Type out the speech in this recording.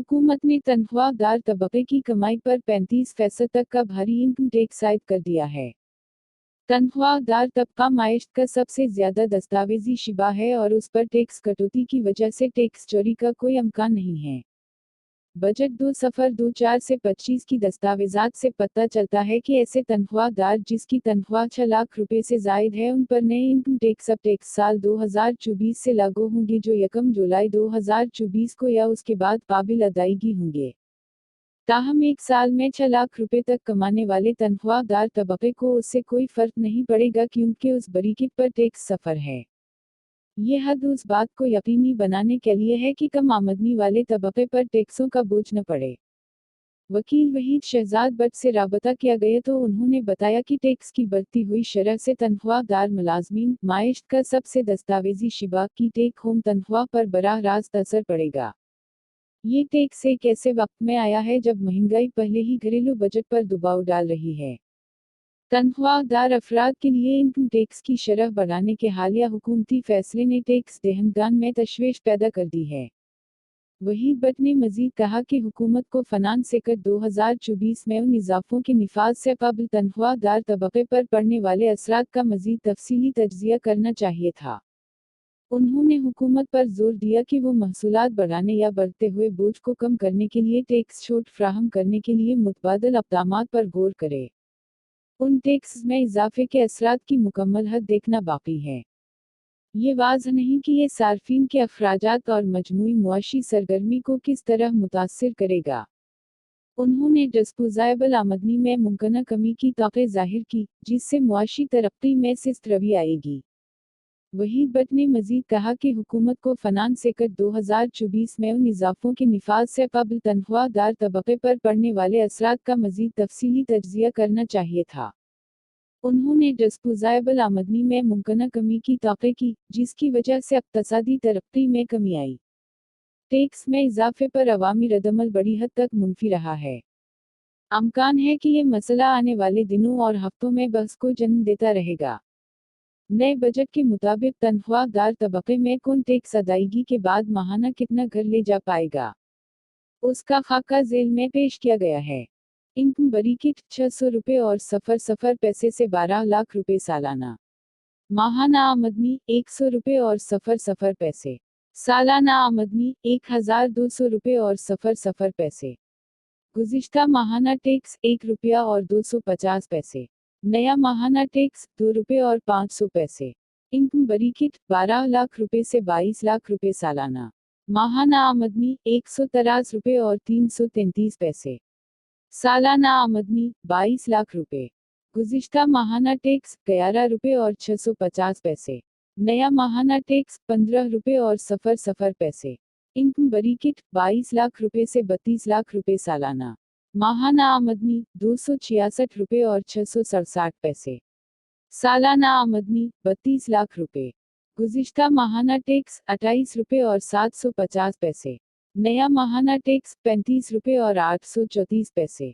हुकूमत ने तनख्वाहदार तबके की कमाई पर 35% तक का भारी इनकम टैक्स आयद कर दिया है। तनख्वाहदार तबका माइश का सबसे ज्यादा दस्तावेजी शिबा है और उस पर टैक्स कटौती की वजह से टैक्स चोरी का कोई इम्कान नहीं है। बजट 2024 से 25 की दस्तावेजात से पता चलता है कि ऐसे तनख्वाहदार जिसकी तनख्वाह 6 लाख रुपए से जायद है उन पर नए इनकम टैक्स अब टैक्स साल 2024 से लागू होंगे, जो 1 जुलाई 2024 को या उसके बाद काबिल अदायगी होंगे। ताहम एक साल में 6 लाख रुपए तक कमाने वाले तनख्वाहदार तबके को उससे कोई फर्क नहीं पड़ेगा, क्योंकि उस बरीकी पर टैक्स सफर है। ये हद उस बात को यकीनी बनाने के लिए है कि कम आमदनी वाले तबके पर टैक्सों का बोझ न पड़े। वकील वहीद शहजाद बट से राबता किया गया तो उन्होंने बताया कि टैक्स की बढ़ती हुई शरह से तनख्वाहदार मुलाजमीन, माइश का सबसे दस्तावेजी शिबा की टेक होम तनख्वाह पर बराह रास्त असर पड़ेगा। ये टैक्स एक ऐसे वक्त में आया है जब महंगाई पहले ही घरेलू बजट पर दबाव डाल रही है। तनख्वाहदार अफराद के लिए इनकम टैक्स की शरह बढ़ाने के हालिया हुकूमती फैसले ने टैक्स दहंदान में तशवीश पैदा कर दी है। वहीद बट ने मजीद कहा कि हुकूमत को फाइनेंस सेक्टर 2024 में उन इजाफों के निफाज से कबल तनख्वाहदार तबके पर पड़ने वाले असरात का मजीद तफसीली तज्जिया करना चाहिए था। उन्होंने हुकूमत पर जोर दिया कि वो महसूलात बढ़ाने या बढ़ते हुए बोझ को कम करने के लिए टैक्स छूट फ्राहम करने के लिए मुतबादल इक़दामात पर गौर करे। उन टैक्स में इजाफे के असरात की मुकम्मल हद देखना बाकी है। ये वाज़ नहीं कि ये सार्फिन के अखराजात और मजमूई मुआशी सरगर्मी को किस तरह मुतासिर करेगा। उन्होंने डिस्पोजाएबल आमदनी में मुमकिन कमी की तौक़े ज़ाहिर की, जिससे मुआशी तरक्की में सुस्त रवी आएगी। वहीद बट ने मजीद कहा कि हुकूमत को फाइनेंस सेक्टर 2024 में उन इजाफों के निफाज से कबल तनख्वाहदार तबके पर पड़ने वाले असरात का मजीद तफसीली तज्जिया करना चाहिए था। उन्होंने डिस्पोजाएबल आमदनी में मुमकिन कमी की तौक़े की, जिसकी वजह से इक़्तिसादी तरक्की में कमी आई। टैक्स में इजाफे पर अवामी रद्दमल बड़ी हद तक मुनफी रहा है। इम्कान है कि ये मसला आने वाले दिनों और हफ्तों में बहस को जन्म देता रहेगा। नए बजट के मुताबिक तनख्वाहदार तबके में कौन टैक्स अदायगी के बाद माहाना कितना घर ले जा पाएगा, उसका खाका झेल में पेश किया गया है। इनकम बरीकिट 600 रुपये और सफर पैसे से 12 लाख रुपए सालाना। माहाना आमदनी 100 रुपये और सफर पैसे। सालाना आमदनी 1200 रुपये और सफर पैसे। गुज़िश्ता माहाना टैक्स 1 रुपया और 250 पैसे। नया माहाना टैक्स 2 रुपये और 500 पैसे। इनकम बरीकिट 12 लाख रुपए से 22 लाख रुपए सालाना। माहाना आमदनी 113 रुपये और 333 पैसे। सालाना आमदनी 22 लाख रुपए। गुज़िश्ता माहाना टैक्स 11 रुपये और 650 पैसे। नया माहाना टैक्स 15 रुपये और सफर पैसे। इनकम बरीकिट 22 लाख रुपए से 32 लाख रुपए सालाना। माहाना आमदनी 266 रुपये और 667 पैसे। सालाना आमदनी 32 लाख रुपए। गुज़िश्ता माहाना टैक्स 28 रुपये और 750 पैसे। नया माहाना टैक्स 35 रुपये और 834 पैसे।